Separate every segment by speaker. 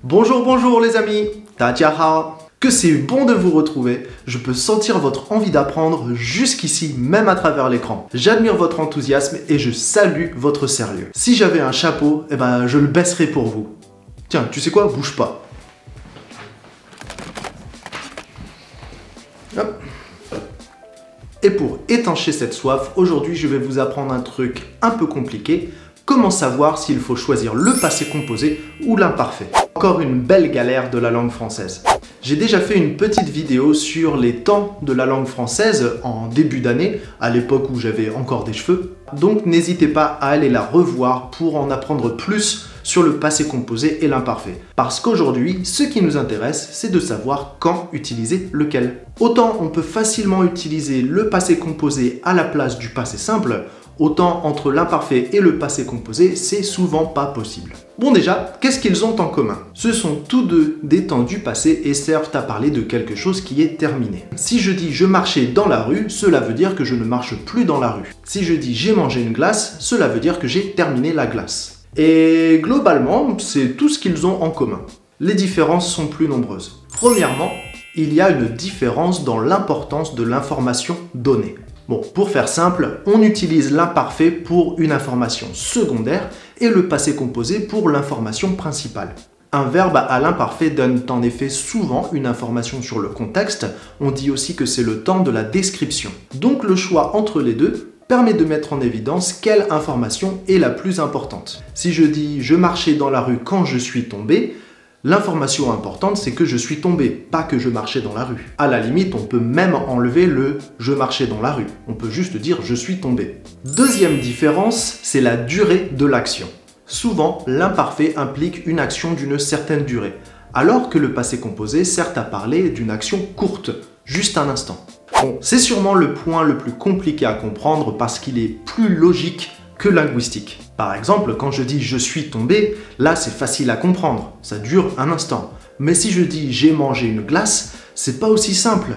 Speaker 1: Bonjour, bonjour les amis, Tatiaha. Que c'est bon de vous retrouver, je peux sentir votre envie d'apprendre jusqu'ici, même à travers l'écran. J'admire votre enthousiasme et je salue votre sérieux. Si j'avais un chapeau, je le baisserais pour vous. Tiens, tu sais quoi? Bouge pas. Hop. Et pour étancher cette soif, aujourd'hui je vais vous apprendre un truc un peu compliqué. Comment savoir s'il faut choisir le passé composé ou l'imparfait? Encore une belle galère de la langue française. J'ai déjà fait une petite vidéo sur les temps de la langue française en début d'année, à l'époque où j'avais encore des cheveux. Donc n'hésitez pas à aller la revoir pour en apprendre plus sur le passé composé et l'imparfait. Parce qu'aujourd'hui, ce qui nous intéresse, c'est de savoir quand utiliser lequel. Autant on peut facilement utiliser le passé composé à la place du passé simple, autant entre l'imparfait et le passé composé, c'est souvent pas possible. Bon déjà, qu'est-ce qu'ils ont en commun? Ce sont tous deux des temps du passé et servent à parler de quelque chose qui est terminé. Si je dis je marchais dans la rue, cela veut dire que je ne marche plus dans la rue. Si je dis j'ai mangé une glace, cela veut dire que j'ai terminé la glace. Et globalement, c'est tout ce qu'ils ont en commun. Les différences sont plus nombreuses. Premièrement, il y a une différence dans l'importance de l'information donnée. Bon, pour faire simple, on utilise l'imparfait pour une information secondaire et le passé composé pour l'information principale. Un verbe à l'imparfait donne en effet souvent une information sur le contexte, on dit aussi que c'est le temps de la description. Donc le choix entre les deux permet de mettre en évidence quelle information est la plus importante. Si je dis « je marchais dans la rue quand je suis tombé », l'information importante, c'est que je suis tombé, pas que je marchais dans la rue. À la limite, on peut même enlever le « je marchais dans la rue ». On peut juste dire « je suis tombé ». Deuxième différence, c'est la durée de l'action. Souvent, l'imparfait implique une action d'une certaine durée, alors que le passé composé sert à parler d'une action courte, juste un instant. Bon, c'est sûrement le point le plus compliqué à comprendre parce qu'il est plus logique que linguistique. Par exemple, quand je dis « je suis tombé », là c'est facile à comprendre, ça dure un instant. Mais si je dis « j'ai mangé une glace », c'est pas aussi simple.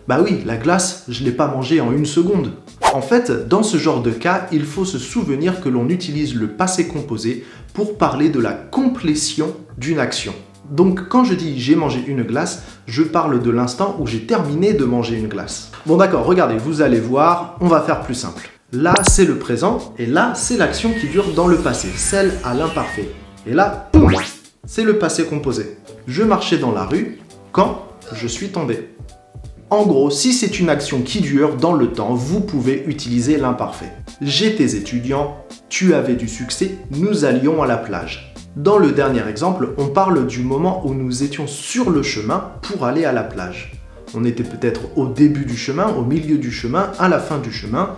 Speaker 1: Bah oui, la glace, je l'ai pas mangée en une seconde. En fait, dans ce genre de cas, il faut se souvenir que l'on utilise le passé composé pour parler de la complétion d'une action. Donc quand je dis « j'ai mangé une glace », je parle de l'instant où j'ai terminé de manger une glace. Bon d'accord, regardez, vous allez voir, on va faire plus simple. Là, c'est le présent, et là, c'est l'action qui dure dans le passé, celle à l'imparfait. Et là, poum, c'est le passé composé. Je marchais dans la rue quand je suis tombé. En gros, si c'est une action qui dure dans le temps, vous pouvez utiliser l'imparfait. J'étais étudiant, tu avais du succès, nous allions à la plage. Dans le dernier exemple, on parle du moment où nous étions sur le chemin pour aller à la plage. On était peut-être au début du chemin, au milieu du chemin, à la fin du chemin,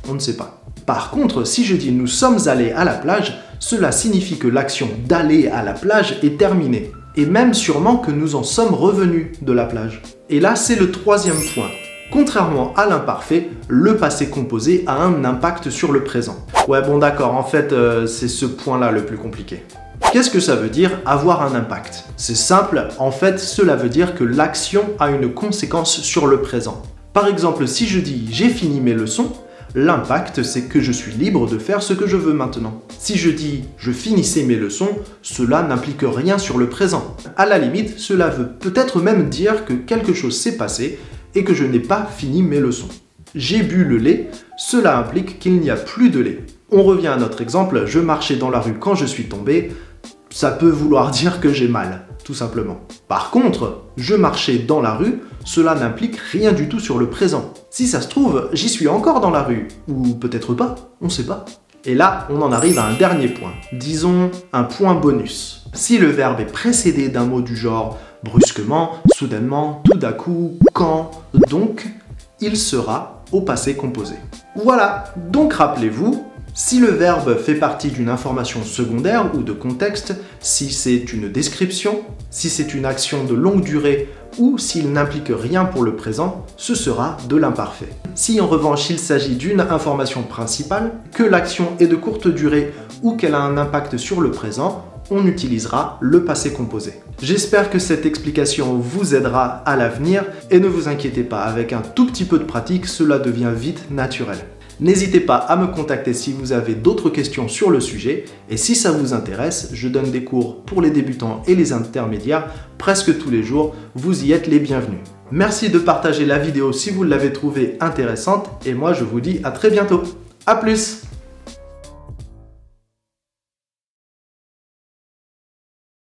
Speaker 1: on ne sait pas. Par contre, si je dis « nous sommes allés à la plage », cela signifie que l'action d'aller à la plage est terminée. Et même sûrement que nous en sommes revenus de la plage. Et là, c'est le troisième point. Contrairement à l'imparfait, le passé composé a un impact sur le présent. Ouais, bon d'accord, en fait, c'est ce point-là le plus compliqué. Qu'est-ce que ça veut dire avoir un impact? C'est simple, en fait, cela veut dire que l'action a une conséquence sur le présent. Par exemple, si je dis « j'ai fini mes leçons », l'impact, c'est que je suis libre de faire ce que je veux maintenant. Si je dis « je finissais mes leçons », cela n'implique rien sur le présent. À la limite, cela veut peut-être même dire que quelque chose s'est passé et que je n'ai pas fini mes leçons. J'ai bu le lait, cela implique qu'il n'y a plus de lait. On revient à notre exemple, je marchais dans la rue quand je suis tombé, ça peut vouloir dire que j'ai mal, tout simplement. Par contre, je marchais dans la rue, cela n'implique rien du tout sur le présent. Si ça se trouve, j'y suis encore dans la rue, ou peut-être pas, on sait pas. Et là, on en arrive à un dernier point, disons un point bonus. Si le verbe est précédé d'un mot du genre brusquement, soudainement, tout d'un coup, quand, donc, il sera au passé composé. Voilà, donc rappelez-vous, si le verbe fait partie d'une information secondaire ou de contexte, si c'est une description, si c'est une action de longue durée ou s'il n'implique rien pour le présent, ce sera de l'imparfait. Si en revanche il s'agit d'une information principale, que l'action est de courte durée ou qu'elle a un impact sur le présent, on utilisera le passé composé. J'espère que cette explication vous aidera à l'avenir et ne vous inquiétez pas, avec un tout petit peu de pratique, cela devient vite naturel. N'hésitez pas à me contacter si vous avez d'autres questions sur le sujet et si ça vous intéresse, je donne des cours pour les débutants et les intermédiaires presque tous les jours, vous y êtes les bienvenus. Merci de partager la vidéo si vous l'avez trouvée intéressante et moi je vous dis à très bientôt. A plus!